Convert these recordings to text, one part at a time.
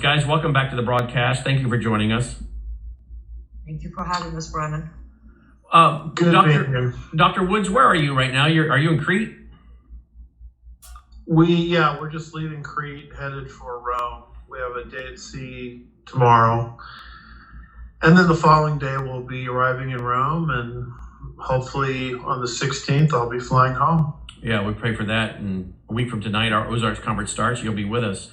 Guys, welcome back to the broadcast. Thank you for joining us. Thank you for having us, Brennan. Good being here. Dr. Woods, where are you right now? Are you in Crete? We're just leaving Crete, headed for Rome. We have a day at sea tomorrow. And then the following day we'll be arriving in Rome, and hopefully on the 16th I'll be flying home. Yeah, we pray for that. And a week from tonight, our Ozarks conference starts. You'll be with us.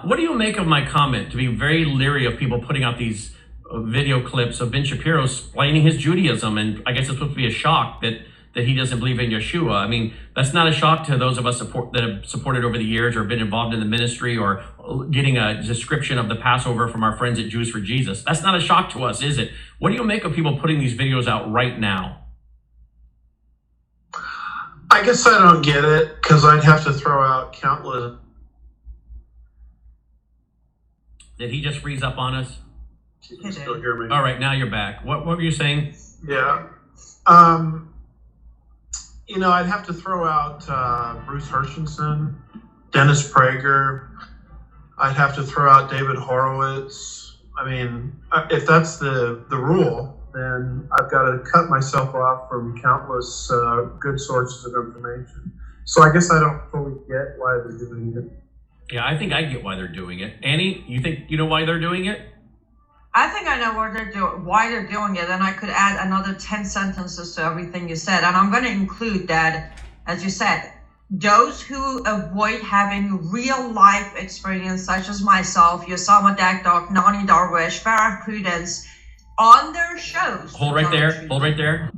What do you make of my comment to be very leery of people putting out these video clips of Ben Shapiro explaining his Judaism? And I guess it's supposed to be a shock that he doesn't believe in Yeshua. I mean, that's not a shock to those of us that have supported over the years or been involved in the ministry or getting a description of the Passover from our friends at Jews for Jesus. That's not a shock to us, is it? What do you make of people putting these videos out right now? I guess I don't get it, because I'd have to throw out countless. Did he just freeze up on us? You can still hear me. All right, now you're back. What were you saying? Yeah. I'd have to throw out Bruce Hershenson, Dennis Prager. I'd have to throw out David Horowitz. I mean, if that's the rule, then I've got to cut myself off from countless good sources of information. So I guess I don't fully get why they're doing it. Yeah, I think I get why they're doing it. Annie, you think you know why they're doing it? I think I know why they're doing it, and I could add another 10 sentences to everything you said. And I'm going to include that, as you said, those who avoid having real life experience, such as myself, Yosama Dakdok, Nani Darwish, Farah Prudence, on their shows. Hold right there.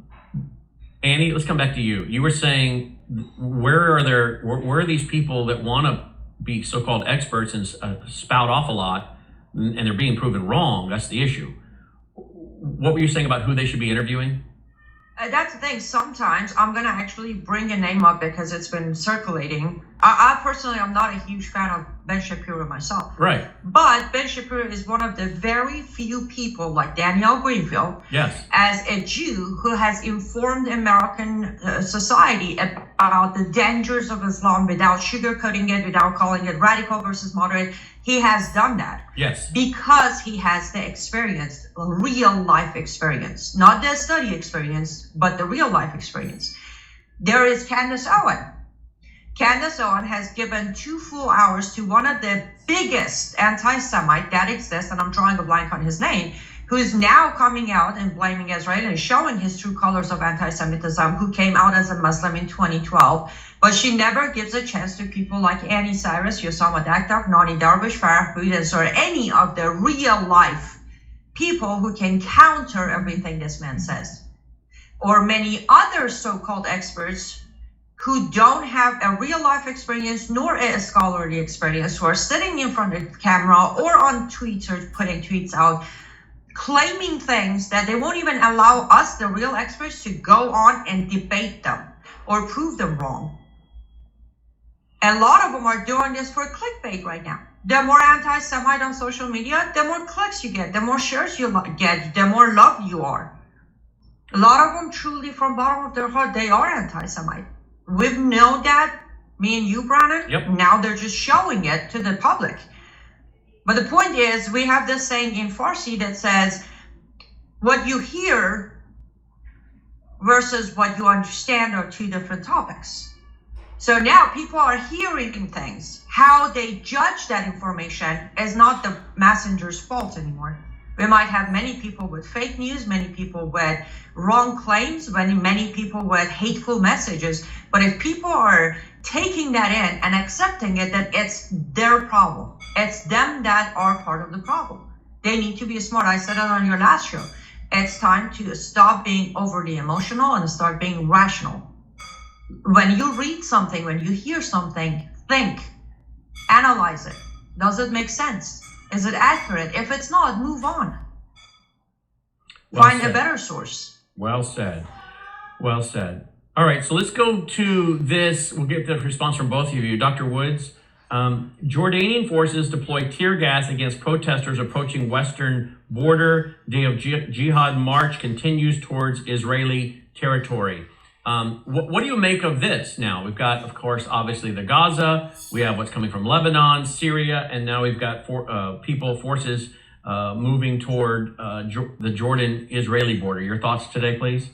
Annie, let's come back to you. You were saying, where are these people that want to be so-called experts and spout off a lot, and they're being proven wrong? That's the issue. What were you saying about who they should be interviewing? That's the thing. Sometimes I'm going to actually bring a name up because it's been circulating. I personally, I'm not a huge fan of Ben Shapiro myself. Right. But Ben Shapiro is one of the very few people, like Danielle Greenfield, yes, as a Jew who has informed American society about the dangers of Islam without sugarcoating it, without calling it radical versus moderate. He has done that. Yes. Because he has the experience, real life experience, not the study experience, but the real life experience. There is Candace Owen. Candace Owen has given 2 full hours to one of the biggest anti-Semite that exists, and I'm drawing a blank on his name, who is now coming out and blaming Israel and showing his true colors of anti-Semitism, who came out as a Muslim in 2012. But she never gives a chance to people like Anni, Cyrus, Yosama Dakdok, Nani Darwish, Farah Prudence, or any of the real life people who can counter everything this man says. Or many other so-called experts who don't have a real life experience nor a scholarly experience, who are sitting in front of the camera or on tweets or putting tweets out, claiming things that they won't even allow us, the real experts, to go on and debate them or prove them wrong. A lot of them are doing this for clickbait right now. The more anti-Semite on social media, the more clicks you get, the more shares you get, the more loved you are. A lot of them truly, from bottom of their heart, they are anti-Semite. We've known that, me and you, Brandon. Yep. Now they're just showing it to the public. But the point is, we have this saying in Farsi that says, what you hear versus what you understand are 2 different topics. So now people are hearing things. How they judge that information is not the messenger's fault anymore. We might have many people with fake news, many people with wrong claims, many people with hateful messages. But if people are taking that in and accepting it, that it's their problem. It's them that are part of the problem. They need to be smart. I said it on your last show. It's time to stop being overly emotional and start being rational. When you read something, when you hear something, think, analyze it. Does it make sense? Is it accurate? If it's not, move on. Find a better source. Well said. Well said. All right, so let's go to this. We'll get the response from both of you. Dr. Woods, Jordanian forces deploy tear gas against protesters approaching western border. Day of Jihad march continues towards Israeli territory. What do you make of this now? We've got, of course, obviously the Gaza. We have what's coming from Lebanon, Syria, and now we've got forces moving toward the Jordan-Israeli border. Your thoughts today, please?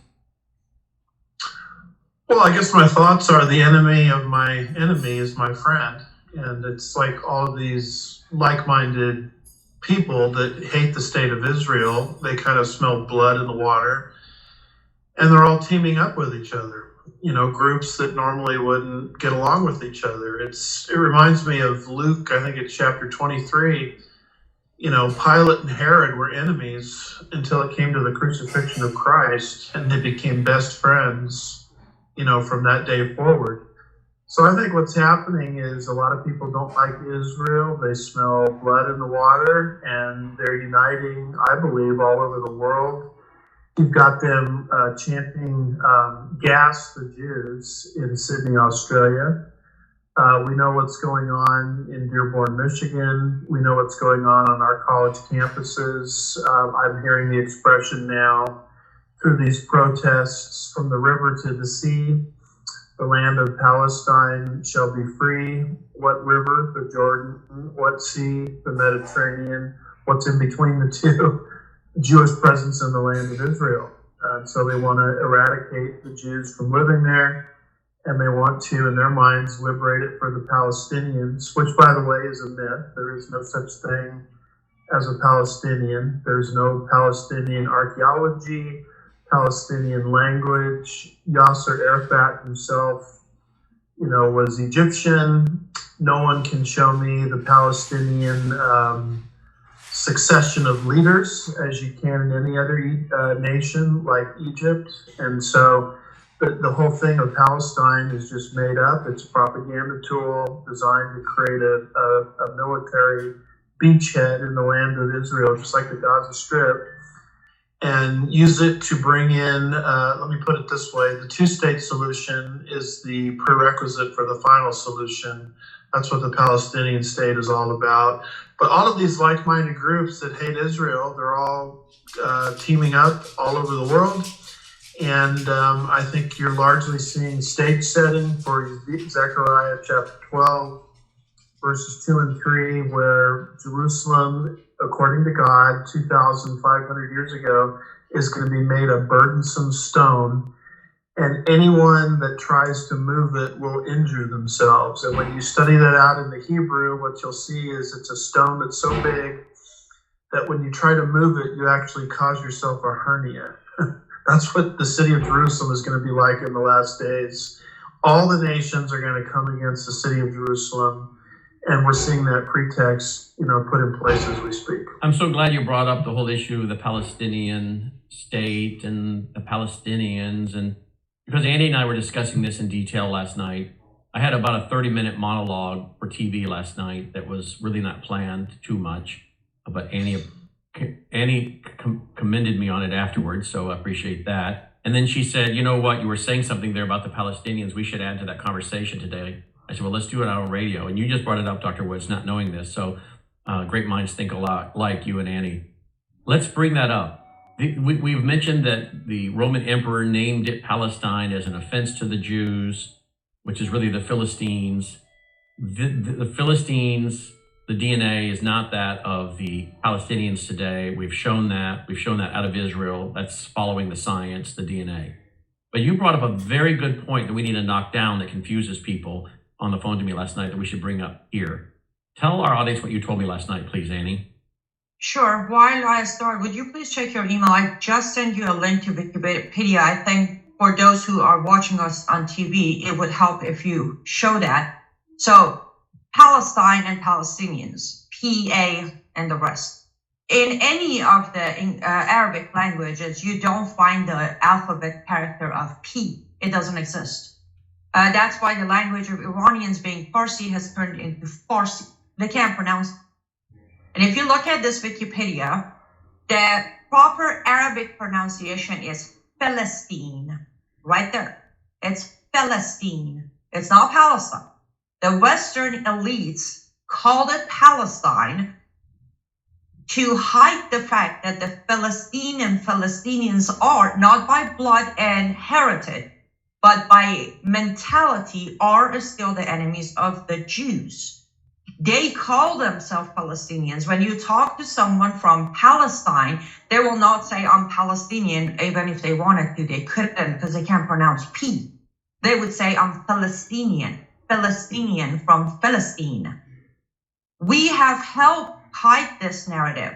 Well, I guess my thoughts are the enemy of my enemy is my friend. And it's like all of these like-minded people that hate the state of Israel. They kind of smell blood in the water. And they're all teaming up with each other. You know, groups that normally wouldn't get along with each other. It reminds me of Luke, I think it's chapter 23. You know, Pilate and Herod were enemies until it came to the crucifixion of Christ, and they became best friends, you know, from that day forward. So I think what's happening is a lot of people don't like Israel. They smell blood in the water, and they're uniting, I believe, all over the world. You've got them chanting "Gas the Jews" in Sydney, Australia. We know what's going on in Dearborn, Michigan. We know what's going on our college campuses. I'm hearing the expression now through these protests, from the river to the sea. The land of Palestine shall be free. What river? The Jordan. What sea? The Mediterranean. What's in between the two? Jewish presence in the land of Israel. So they want to eradicate the Jews from living there, and they want to, in their minds, liberate it for the Palestinians, which, by the way, is a myth. There is no such thing as a Palestinian. There's no Palestinian archaeology, Palestinian language. Yasser Arafat himself, you know, was Egyptian. No one can show me the Palestinian succession of leaders as you can in any other nation like Egypt. And so the whole thing of Palestine is just made up. It's a propaganda tool designed to create a military beachhead in the land of Israel, just like the Gaza Strip, and use it to bring in, let me put it this way, the two-state solution is the prerequisite for the final solution. That's what the Palestinian state is all about. But all of these like-minded groups that hate Israel, they're all teaming up all over the world. And I think you're largely seeing stage setting for Zechariah chapter 12, verses 2 and 3, where Jerusalem, according to God, 2,500 years ago, is going to be made a burdensome stone, and anyone that tries to move it will injure themselves. And when you study that out in the Hebrew, what you'll see is it's a stone that's so big that when you try to move it, you actually cause yourself a hernia. That's what the city of Jerusalem is going to be like in the last days. All the nations are going to come against the city of Jerusalem, and we're seeing that pretext, you know, put in place as we speak. I'm so glad you brought up the whole issue of the Palestinian state and the Palestinians, and because Annie and I were discussing this in detail last night. I had about a 30-minute monologue for TV last night that was really not planned too much, but Annie commended me on it afterwards, so I appreciate that. And then she said, you know what, you were saying something there about the Palestinians. We should add to that conversation today. I said, well, let's do it on radio. And you just brought it up, Dr. Woods, not knowing this. So great minds think a lot, like you and Annie. Let's bring that up. We've mentioned that the Roman emperor named it Palestine as an offense to the Jews, which is really the Philistines. The Philistines, the DNA is not that of the Palestinians today. We've shown that. We've shown that out of Israel. That's following the science, the DNA. But you brought up a very good point that we need to knock down that confuses people on the phone to me last night that we should bring up here. Tell our audience what you told me last night, please, Annie. Sure. While I start, would you please check your email? I just sent you a link to Wikipedia. I think for those who are watching us on TV, it would help if you show that. So Palestine and Palestinians, PA and the rest. In any of the Arabic languages, you don't find the alphabet character of P. It doesn't exist. That's why the language of Iranians, being Farsi, has turned into Farsi. They can't pronounce it. And if you look at this Wikipedia, the proper Arabic pronunciation is Palestine. Right there. It's Palestine. It's not Palestine. The Western elites called it Palestine to hide the fact that the Palestinians are, not by blood and heritage, but by mentality are still the enemies of the Jews. They call themselves Palestinians. When you talk to someone from Palestine, they will not say, I'm Palestinian, even if they wanted to. They couldn't because they can't pronounce P. They would say, I'm Palestinian from Philistine. We have helped hide this narrative.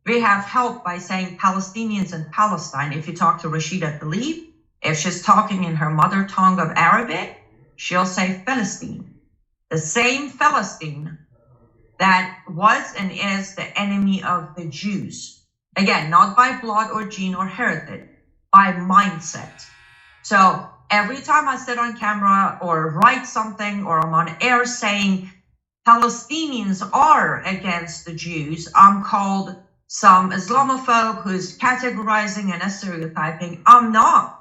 We have helped by saying Palestinians and Palestine. If you talk to Rashida Tlaib, if she's talking in her mother tongue of Arabic, she'll say Philistine. The same Philistine that was and is the enemy of the Jews. Again, not by blood or gene or heritage, by mindset. So every time I sit on camera or write something or I'm on air saying Palestinians are against the Jews, I'm called some Islamophobe who's categorizing and stereotyping. I'm not.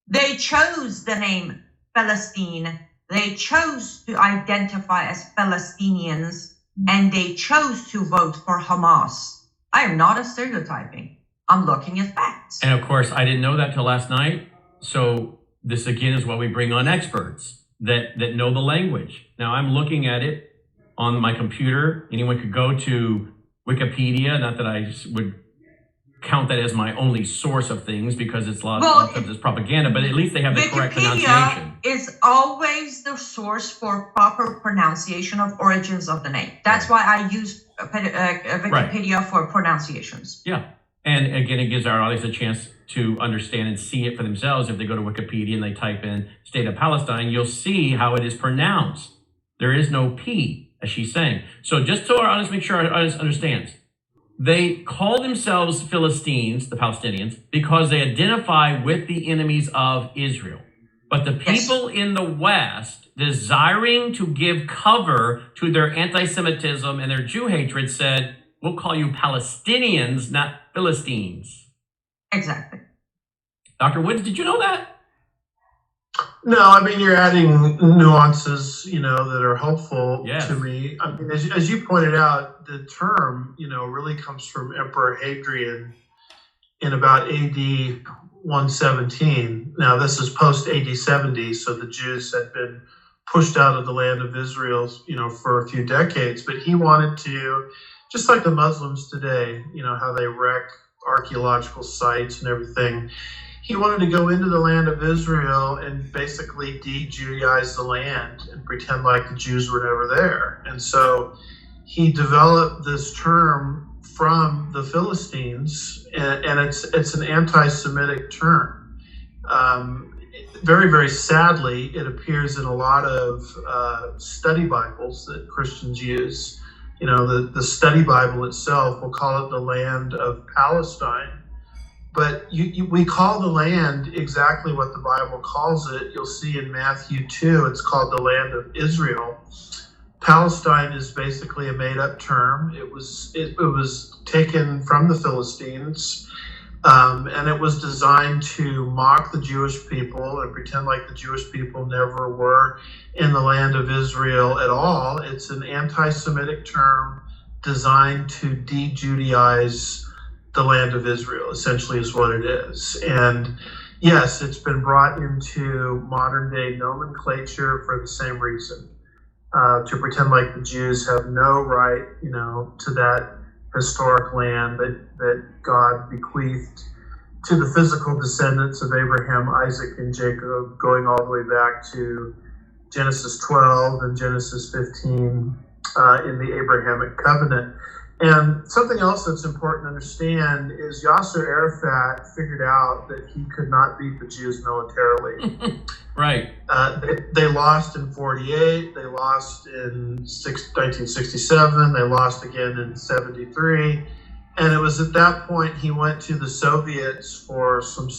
They chose the name Palestine. They chose to identify as Palestinians, and they chose to vote for Hamas. I am not a stereotyping. I'm looking at facts. And of course, I didn't know that till last night. So this again is why we bring on experts that know the language. Now I'm looking at it on my computer. Anyone could go to Wikipedia. Not that I would count that as my only source of things because it's a lot of times it's propaganda, but at least they have the correct pronunciation. Is always the source for proper pronunciation of origins of the name. That's why I use Wikipedia for pronunciations. Yeah. And again, it gives our audience a chance to understand and see it for themselves. If they go to Wikipedia and they type in State of Palestine, you'll see how it is pronounced. There is no P, as she's saying. So just so our audience, make sure our audience understands. They call themselves Philistines, the Palestinians, because they identify with the enemies of Israel. But the people in the West, desiring to give cover to their anti-Semitism and their Jew hatred, said, we'll call you Palestinians, not Philistines. Exactly. Dr. Woods, did you know that? No, I mean, you're adding nuances, that are helpful Yes. to me. I mean, as you pointed out, the term, really comes from Emperor Hadrian in about AD 117. Now, this is post AD 70, so the Jews had been pushed out of the land of Israel, for a few decades. But he wanted to, just like the Muslims today, how they wreck archaeological sites and everything. He wanted to go into the land of Israel and basically de-Judaize the land and pretend like the Jews were never there. And so he developed this term from the Philistines, and it's an anti-Semitic term. Very, very sadly, it appears in a lot of study Bibles that Christians use. The study Bible itself will call it the land of Palestine. But we call the land exactly what the Bible calls it. You'll see in Matthew 2, it's called the land of Israel. Palestine is basically a made-up term. It was taken from the Philistines, and it was designed to mock the Jewish people and pretend like the Jewish people never were in the land of Israel at all. It's an anti-Semitic term designed to de-Judaize the land of Israel, essentially, is what it is. And yes, it's been brought into modern day nomenclature for the same reason, to pretend like the Jews have no right, to that historic land that God bequeathed to the physical descendants of Abraham, Isaac, and Jacob, going all the way back to Genesis 12 and Genesis 15 in the Abrahamic covenant. And something else that's important to understand is Yasser Arafat figured out that he could not beat the Jews militarily. Right. They lost in 48, they lost in 1967, they lost again in 73. And it was at that point he went to the Soviets for some...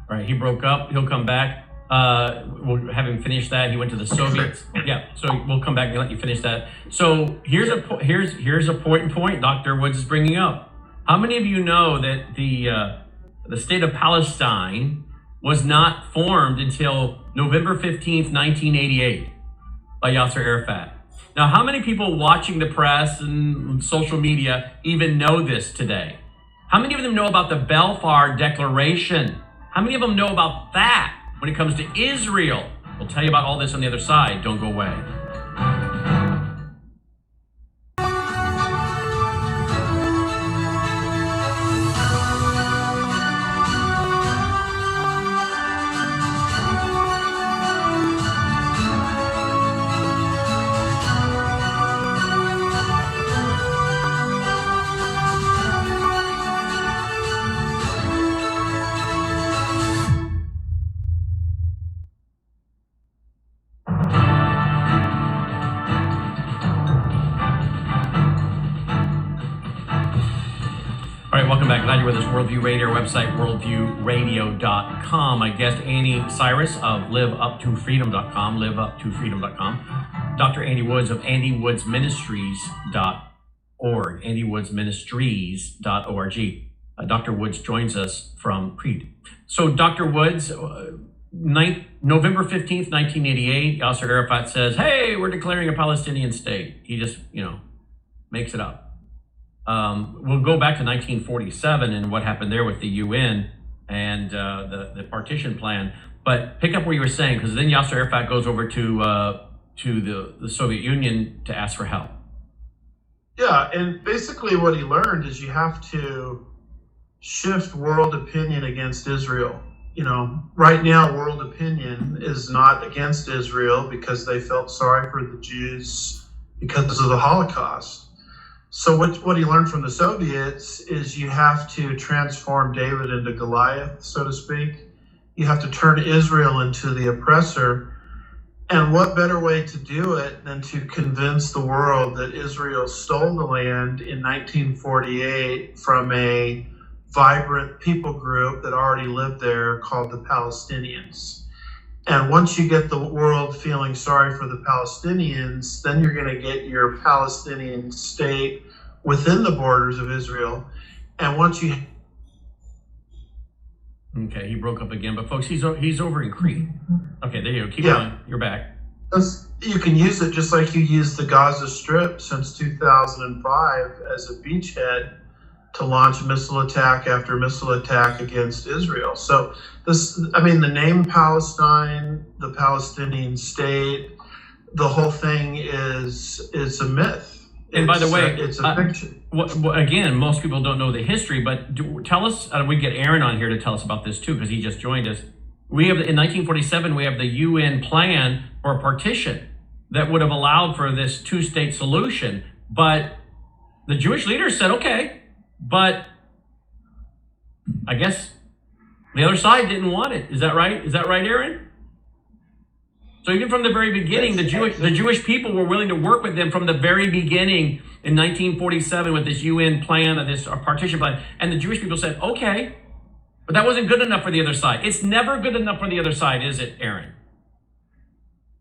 Right, he broke up, he'll come back. We'll have him finish that. He went to the Soviets. Yeah, so we'll come back and let you finish that. So here's a point Dr. Woods is bringing up. How many of you know that the state of Palestine was not formed until November 15th, 1988 by Yasser Arafat? Now, how many people watching the press and social media even know this today? How many of them know about the Balfour Declaration? How many of them know about that? when it comes to Israel. We'll tell you about all this on the other side. Don't go away. All right, welcome back. Glad you're with us. Worldview Radio, our website, worldviewradio.com. My guest, Anni Cyrus of liveuptofreedom.com, liveuptofreedom.com. Dr. Andy Woods of andywoodsministries.org, andywoodsministries.org. Dr. Woods joins us from Crete. So, Dr. Woods, November 15th, 1988, Yasser Arafat says, hey, we're declaring a Palestinian state. He just, makes it up. We'll go back to 1947 and what happened there with the UN and the partition plan. But pick up where you were saying, because then Yasser Arafat goes over to the Soviet Union to ask for help. Yeah, and basically what he learned is you have to shift world opinion against Israel. Right now, world opinion is not against Israel because they felt sorry for the Jews because of the Holocaust. So what he learned from the Soviets is you have to transform David into Goliath, so to speak. You have to turn Israel into the oppressor. And what better way to do it than to convince the world that Israel stole the land in 1948 from a vibrant people group that already lived there called the Palestinians. And once you get the world feeling sorry for the Palestinians, then you're going to get your Palestinian state within the borders of Israel. And once you... Okay, he broke up again, but folks, he's over in Crete. Okay, there you go. Keep going. You're back. You can use it just like you used the Gaza Strip since 2005 as a beachhead to launch missile attack after missile attack against Israel. So the name Palestine, the Palestinian state, the whole thing is a myth. And by the way, it's a fiction. Again, most people don't know the history, but tell us, we get Aaron on here to tell us about this too, because he just joined us. We have, in 1947, we have the UN plan for partition that would have allowed for this two-state solution. But the Jewish leaders said, okay, but I guess the other side didn't want it. Is that right? Is that right, Aaron? So even from the very beginning, the Jewish people were willing to work with them from the very beginning in 1947 with this UN plan, this partition plan. And the Jewish people said, okay, but that wasn't good enough for the other side. It's never good enough for the other side, is it, Aaron?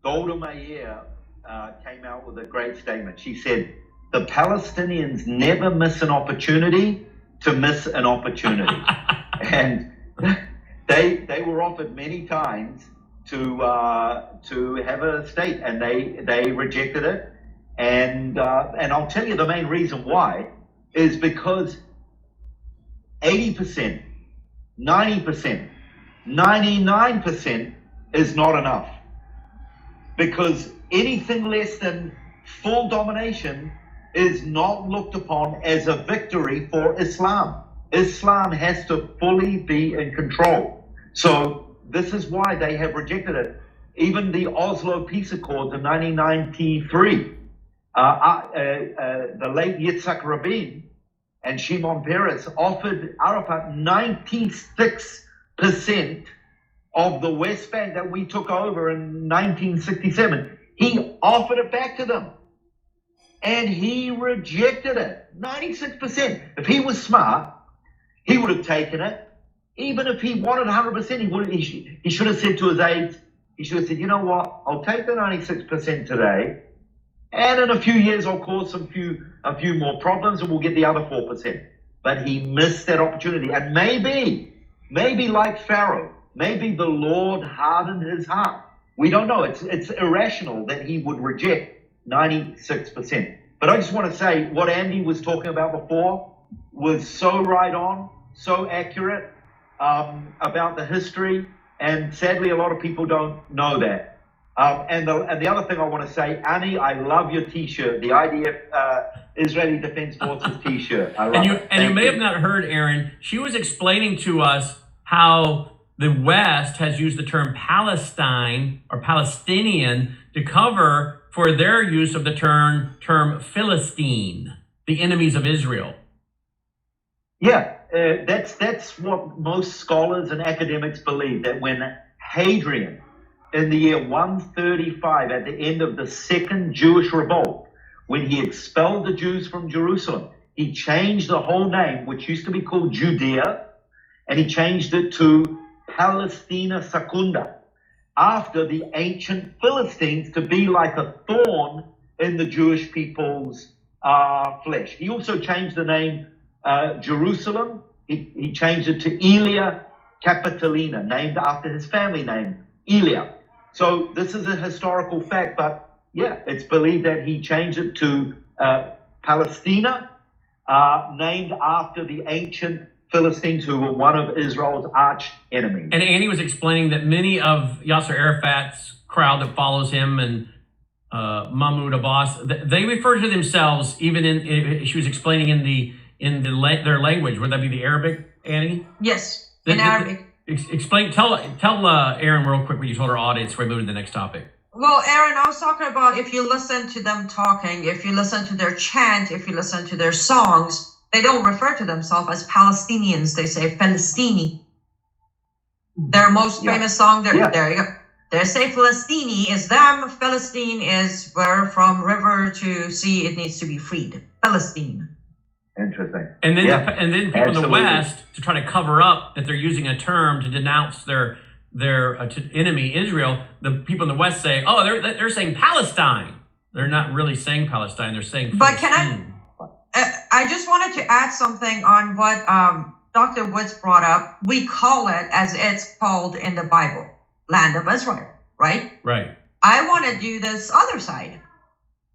Golda Meir came out with a great statement. She said, the Palestinians never miss an opportunity to miss an opportunity. And they were offered many times to have a state, and they rejected it. And I'll tell you the main reason why is because 80%, 90%, 99% is not enough. Because anything less than full domination is not looked upon as a victory for Islam. Islam has to fully be in control. So this is why they have rejected it. Even the Oslo Peace Accords in 1993, the late Yitzhak Rabin and Shimon Peres offered Arafat 96% of the West Bank that we took over in 1967. He offered it back to them. And he rejected it, 96%. If he was smart, he would have taken it. Even if he wanted 100%, he should have said to his aides, he should have said, you know what, I'll take the 96% today, and in a few years I'll cause a few more problems and we'll get the other 4%. But he missed that opportunity. And maybe like Pharaoh, maybe the Lord hardened his heart. We don't know. It's irrational that he would reject 96%. But I just want to say what Andy was talking about before was so right on, so accurate about the history. And sadly, a lot of people don't know that. And the other thing I want to say, Anni, I love your T-shirt, the IDF Israeli Defense Forces T-shirt. I love it. And you may have not heard, Aaron, she was explaining to us how the West has used the term Palestine or Palestinian to cover for their use of the term Philistine, the enemies of Israel. Yeah, that's what most scholars and academics believe, that when Hadrian, in the year 135, at the end of the Second Jewish Revolt, when he expelled the Jews from Jerusalem, he changed the whole name, which used to be called Judea, and he changed it to Palestina Secunda, after the ancient Philistines, to be like a thorn in the Jewish people's flesh. He also changed the name Jerusalem. He changed it to Aelia Capitolina, named after his family name, Aelia. So this is a historical fact, but yeah, it's believed that he changed it to Palestina, named after the ancient Philistines, who were one of Israel's arch enemies. And Annie was explaining that many of Yasser Arafat's crowd that follows him and Mahmoud Abbas, they refer to themselves, even she was explaining in their language. Would that be the Arabic, Annie? Yes, in Arabic. Explain. Tell Aaron real quick what you told our audience before we move to the next topic. Well, Aaron, I was talking about if you listen to them talking, if you listen to their chant, if you listen to their songs, they don't refer to themselves as Palestinians. They say Palestini. Their most famous song, there you go. They say Palestini is them. Palestine is where from river to sea it needs to be freed. Palestine. Interesting. And then people Absolutely. in the West, to try to cover up that they're using a term to denounce their enemy Israel, the people in the West say, "Oh, they're saying Palestine." They're not really saying Palestine. They're saying Palestine. But I just wanted to add something on what Dr. Woods brought up. We call it, as it's called in the Bible, Land of Israel, right? Right. I want to do this other side.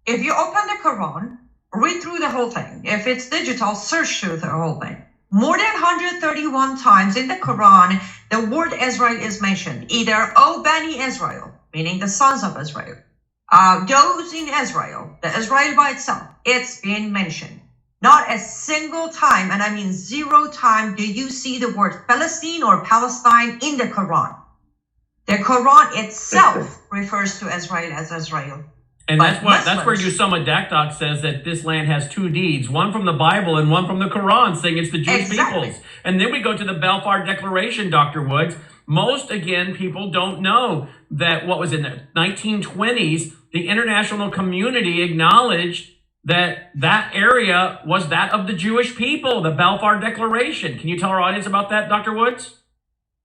If you open the Quran, read through the whole thing. If it's digital, search through the whole thing. More than 131 times in the Quran, the word Israel is mentioned. Either O Bani Israel, meaning the sons of Israel. Those in Israel, the Israel by itself, it's been mentioned. Not a single time, and I mean 0 time, do you see the word Palestine or Palestine in the Quran. The Quran itself refers to Israel as Israel. And that's where Usama Dakdok says that this land has 2 deeds, one from the Bible and one from the Quran, saying it's the Jewish peoples. And then we go to the Balfour Declaration, Dr. Woods. Most, again, people don't know that what was in the 1920s, the international community acknowledged that area was that of the Jewish people, the Balfour Declaration. Can you tell our audience about that, Dr. Woods?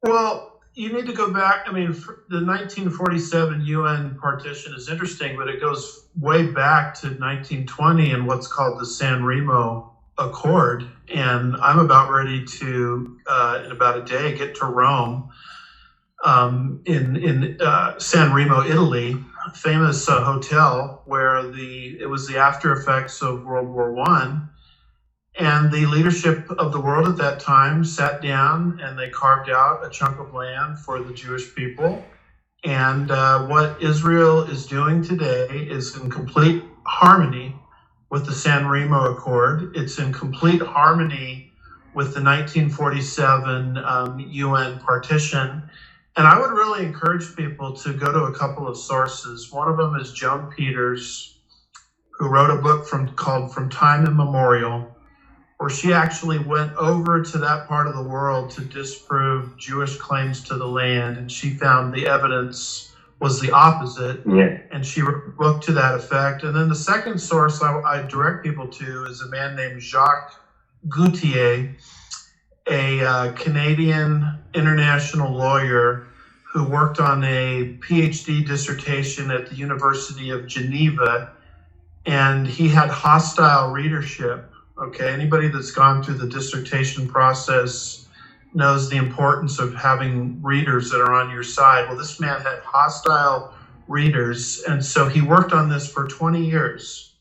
Well, you need to go back. I mean, the 1947 UN partition is interesting, but it goes way back to 1920 and what's called the San Remo Accord. And I'm about ready to, in about a day, get to Rome, in San Remo, Italy, a famous hotel where it was the after effects of World War I. And the leadership of the world at that time sat down and they carved out a chunk of land for the Jewish people. And what Israel is doing today is in complete harmony with the San Remo Accord. It's in complete harmony with the 1947 UN partition. And I would really encourage people to go to a couple of sources. One of them is Joan Peters, who wrote a book called From Time Immemorial, where she actually went over to that part of the world to disprove Jewish claims to the land, and she found the evidence was the opposite, and she wrote a book to that effect. And then the second source I direct people to is a man named Jacques Gauthier, a Canadian international lawyer who worked on a PhD dissertation at the University of Geneva, and he had hostile readership. Okay, anybody that's gone through the dissertation process knows the importance of having readers that are on your side. Well, this man had hostile readers, and so he worked on this for 20 years.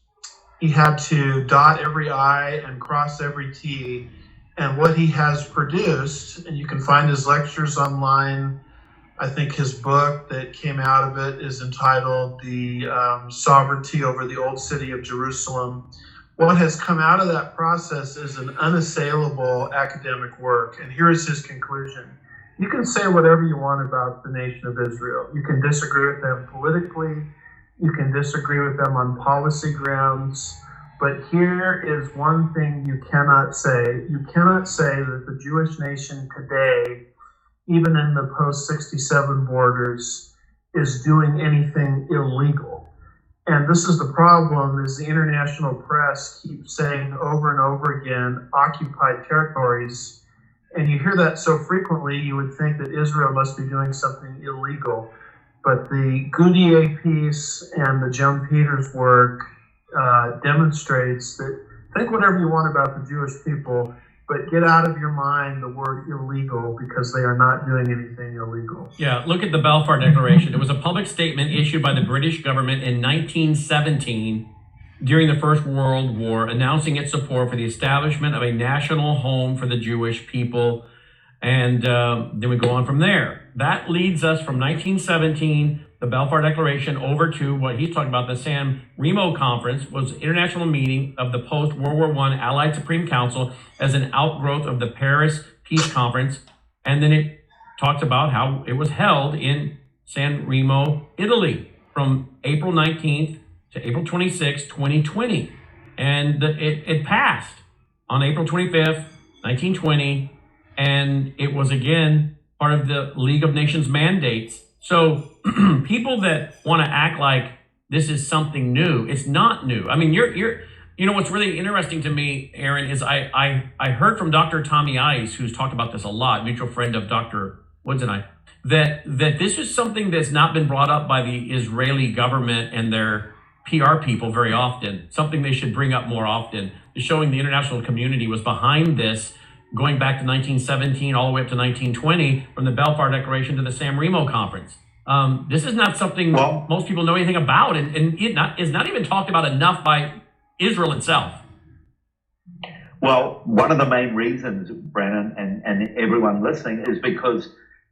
He had to dot every I and cross every T, and what he has produced, and you can find his lectures online, I think his book that came out of it is entitled The Sovereignty Over the Old City of Jerusalem. What has come out of that process is an unassailable academic work. And here is his conclusion. You can say whatever you want about the nation of Israel. You can disagree with them politically. You can disagree with them on policy grounds. But here is one thing you cannot say. You cannot say that the Jewish nation today, even in the post-67 borders, is doing anything illegal. And this is the problem, is the international press keeps saying over and over again, occupied territories. And you hear that so frequently, you would think that Israel must be doing something illegal. But the Goudier piece and the Joan Peters work demonstrates that think whatever you want about the Jewish people, but get out of your mind the word illegal, because they are not doing anything illegal. Yeah, look at the Balfour Declaration. It was a public statement issued by the British government in 1917 during the First World War, announcing its support for the establishment of a national home for the Jewish people. And then we go on from there. That leads us from 1917, the Balfour Declaration, over to what he's talking about, the San Remo Conference, was an international meeting of the post-World War I Allied Supreme Council as an outgrowth of the Paris Peace Conference. And then it talks about how it was held in San Remo, Italy, from April 19th to April 26th, 2020. And it passed on April 25th, 1920. And it was, again, part of the League of Nations mandates. So people that want to act like this is something new, it's not new. I mean, you know, what's really interesting to me, Aaron, is I heard from Dr. Tommy Ice, who's talked about this a lot, mutual friend of Dr. Woods and I, that this is something that's not been brought up by the Israeli government and their PR people very often, something they should bring up more often, showing the international community was behind this, going back to 1917 all the way up to 1920, from the Balfour Declaration to the San Remo Conference. This is not something most people know anything about, and it is not even talked about enough by Israel itself. Well, one of the main reasons, Brennan, and everyone listening, is because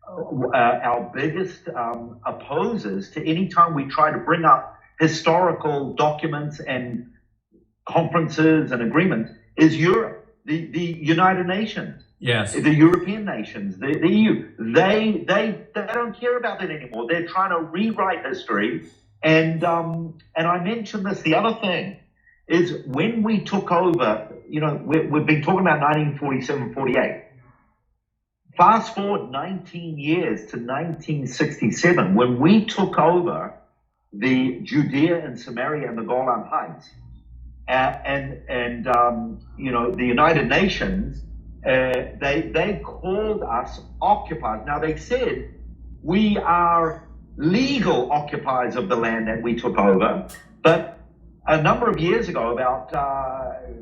our biggest opposers to any time we try to bring up historical documents and conferences and agreements is Europe. The United Nations, yes, the European nations, the EU, they don't care about that anymore. They're trying to rewrite history. And I mentioned this. The other thing is, when we took over, you know, we've been talking about 1947, 48. Fast forward 19 years to 1967, when we took over the Judea and Samaria and the Golan Heights. You know, the United Nations, they called us occupiers. Now, they said we are legal occupiers of the land that we took over, but a number of years ago, about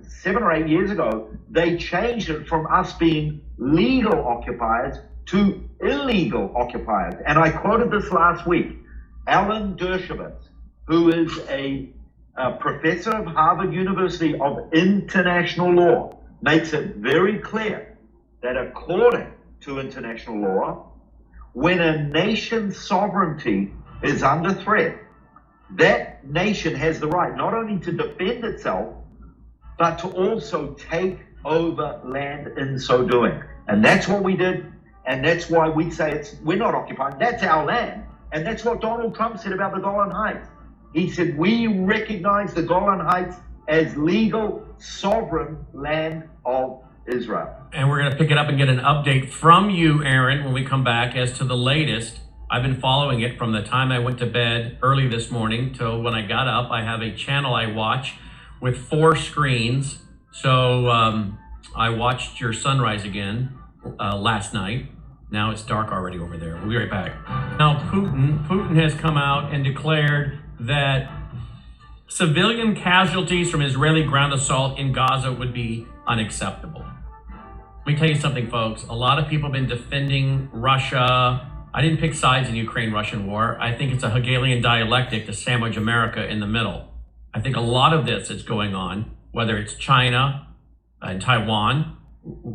7 or 8 years ago, they changed it from us being legal occupiers to illegal occupiers. And I quoted this last week. Alan Dershowitz, who is a professor of Harvard University of International Law, makes it very clear that according to international law, when a nation's sovereignty is under threat, that nation has the right not only to defend itself, but to also take over land in so doing. And that's what we did, and that's why we say we're not occupying, that's our land. And that's what Donald Trump said about the Golan Heights. He said, we recognize the Golan Heights as legal, sovereign land of Israel. And we're going to pick it up and get an update from you, Aaron, when we come back as to the latest. I've been following it from the time I went to bed early this morning till when I got up. I have a channel I watch with 4 screens. So I watched your sunrise again last night. Now it's dark already over there. We'll be right back. Now, Putin has come out and declared that civilian casualties from Israeli ground assault in Gaza would be unacceptable. Let me tell you something, folks. A lot of people have been defending Russia. I didn't pick sides in the Ukraine-Russian war. I think it's a Hegelian dialectic to sandwich America in the middle. I think a lot of this that's going on, whether it's China and Taiwan,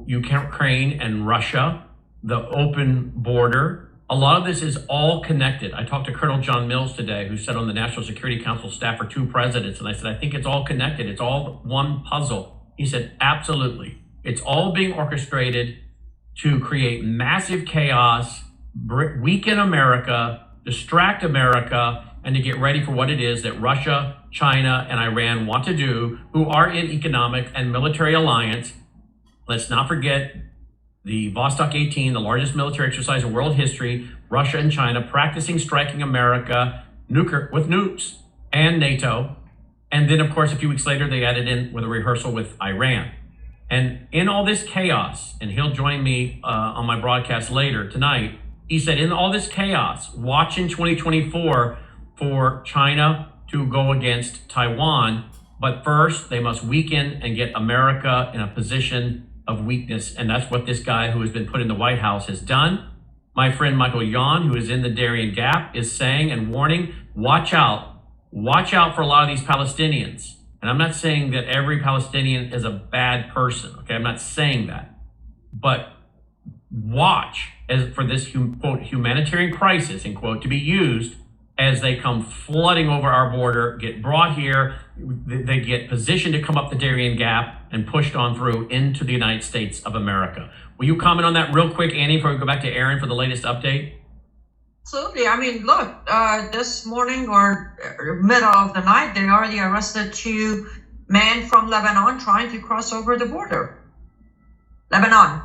Ukraine and Russia, the open border, A lot of this is all connected. I talked to Colonel John Mills today, who sat on the National Security Council staff for 2 presidents. And I said, I think it's all connected. It's all one puzzle. He said, absolutely. It's all being orchestrated to create massive chaos, weaken America, distract America, and to get ready for what it is that Russia, China, and Iran want to do, who are in economic and military alliance. Let's not forget the Vostok 18, the largest military exercise in world history, Russia and China practicing striking America with nukes and NATO. And then, of course, a few weeks later, they added in with a rehearsal with Iran. And in all this chaos, and he'll join me on my broadcast later tonight, he said, in all this chaos, watch in 2024 for China to go against Taiwan. But first, they must weaken and get America in a position of weakness. And that's what this guy who has been put in the White House has done. My friend Michael Yon, who is in the Darien Gap, is saying and warning, watch out for a lot of these Palestinians. And I'm not saying that every Palestinian is a bad person, okay? I'm not saying that. But watch for this, quote, humanitarian crisis, end quote, to be used as they come flooding over our border, get brought here, they get positioned to come up the Darien Gap and pushed on through into the United States of America. Will you comment on that real quick, Annie, before we go back to Aaron for the latest update? Absolutely. I mean, look, this morning or middle of the night, they already arrested 2 men from Lebanon trying to cross over the border. Lebanon,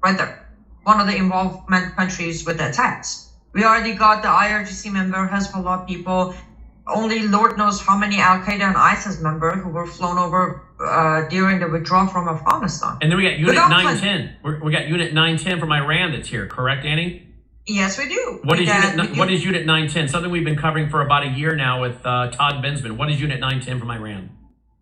right there. One of the involvement countries with the attacks. We already got the IRGC member, Hezbollah people, only Lord knows how many Al-Qaeda and ISIS members who were flown over during the withdrawal from Afghanistan. And then we got Unit 910. We got Unit 910 from Iran that's here, correct, Annie? Yes, we do. What is Unit 910? Something we've been covering for about a year now with Todd Bensman. What is Unit 910 from Iran?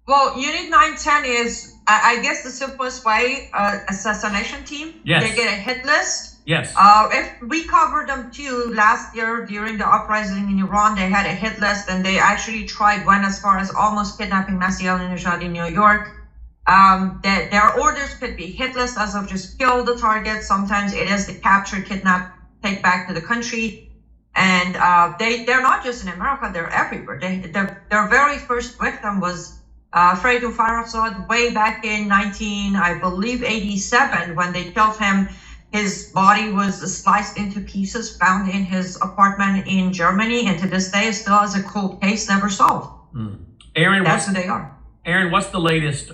Well, Unit 910 is, I guess, the simplest way, assassination team. Yes. They get a hit list. Yes. If we covered them too last year during the uprising in Iran, they had a hit list, and they actually went as far as almost kidnapping Masih al-Nijad in New York. Their orders could be hit list as of just kill the target. Sometimes it is the capture, kidnap, take back to the country. And they're not just in America, they're everywhere. Their very first victim was Freydun Farrokhzad way back in 1987 when they killed him. His body was sliced into pieces, found in his apartment in Germany, and to this day still has a cold case never solved. Aaron, that's who they are. Aaron, what's the latest?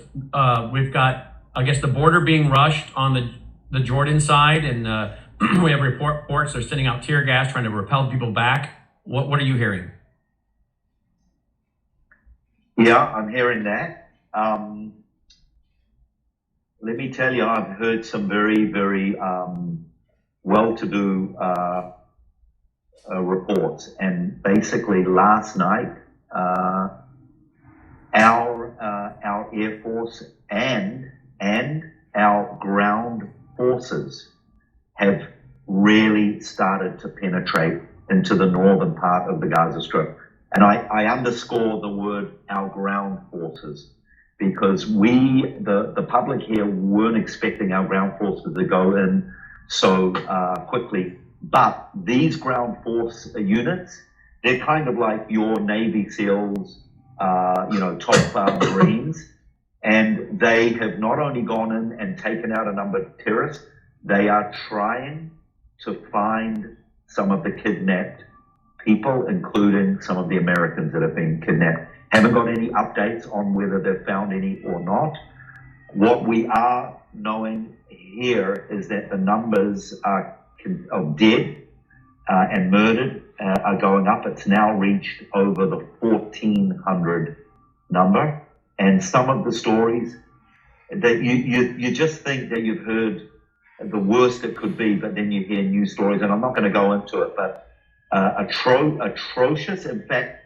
We've got, I guess, the border being rushed on the Jordan side, and we have reports they're sending out tear gas, trying to repel people back. What are you hearing? Yeah, I'm hearing that. Let me tell you, I've heard some very, very well-to-do reports. And basically last night, our Air Force and our ground forces have really started to penetrate into the northern part of the Gaza Strip. And I underscore the word our ground forces, because the public here weren't expecting our ground forces to go in so quickly. But these ground force units, they're kind of like your Navy SEALs, top Marines. And they have not only gone in and taken out a number of terrorists, they are trying to find some of the kidnapped people, including some of the Americans that have been kidnapped. Haven't got any updates on whether they've found any or not. What we are knowing here is that the numbers of dead and murdered are going up. It's now reached over the 1,400 number. And some of the stories that you just think that you've heard the worst it could be, but then you hear new stories, and I'm not going to go into it, but atrocious. In fact,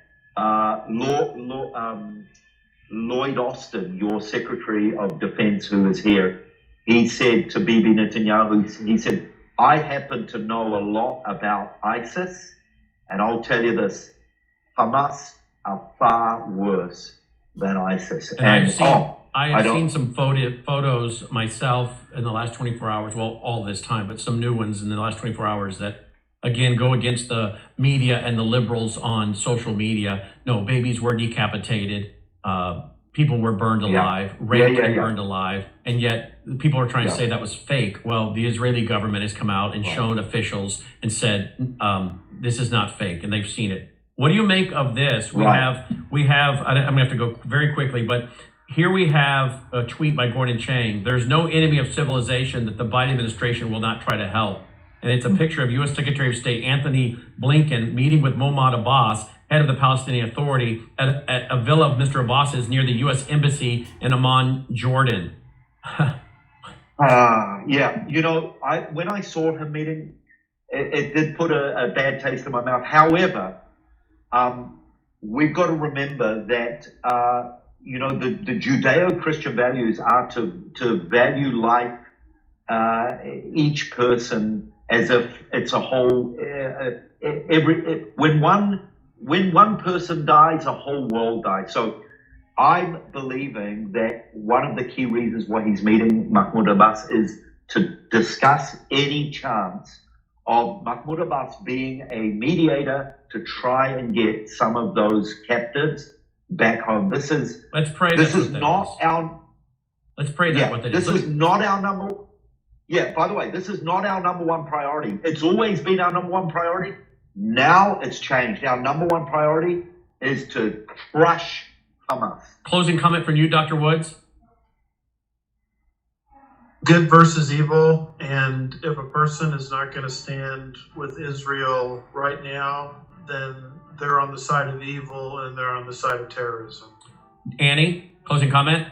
Lloyd Austin, your Secretary of Defense who is here, he said to Bibi Netanyahu, he said, I happen to know a lot about ISIS, and I'll tell you this, Hamas are far worse than ISIS. I have seen some photos myself in the last 24 hours, well, all this time, but some new ones in the last 24 hours that, again, go against the media and the liberals on social media. No, babies were decapitated. People were burned alive, raped and burned alive. And yet people are trying to say that was fake. Well, the Israeli government has come out and shown officials and said, this is not fake, and they've seen it. What do you make of this? We have, I'm gonna have to go very quickly, but here we have a tweet by Gordon Chang. There's no enemy of civilization that the Biden administration will not try to help. And it's a picture of U.S. Secretary of State Anthony Blinken meeting with Mahmoud Abbas, head of the Palestinian Authority, at a villa of Mr. Abbas's near the U.S. Embassy in Amman, Jordan. Yeah, you know, when I saw him meeting, it did put a bad taste in my mouth. However, we've got to remember that, you know, the Judeo-Christian values are to value life, each person as if it's a whole. When one person dies, a whole world dies. So I'm believing that one of the key reasons why he's meeting Mahmoud Abbas is to discuss any chance of Mahmoud Abbas being a mediator to try and get some of those captives back home. Let's pray. This is not our. Let's pray that what that is. This is not our number. Yeah. By the way, this is not our number one priority. It's always been our number one priority. Now it's changed. Our number one priority is to crush Hamas. Closing comment from you, Dr. Woods. Good versus evil, and if a person is not going to stand with Israel right now, then they're on the side of evil and they're on the side of terrorism. Annie, closing comment.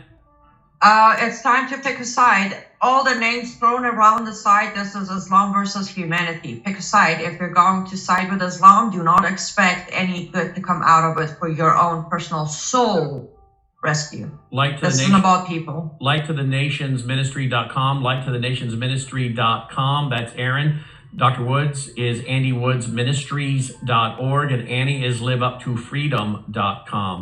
It's time to pick a side. All the names thrown around the side, this is Islam versus humanity. Pick a side. If you're going to side with Islam, do not expect any good to come out of it for your own personal soul rescue. This isn't about people. Like to the nationsministry.com. Like to the nationsministry.com. That's Aaron. Dr. Woods is andywoodsministries.org, and Annie is liveuptofreedom.com.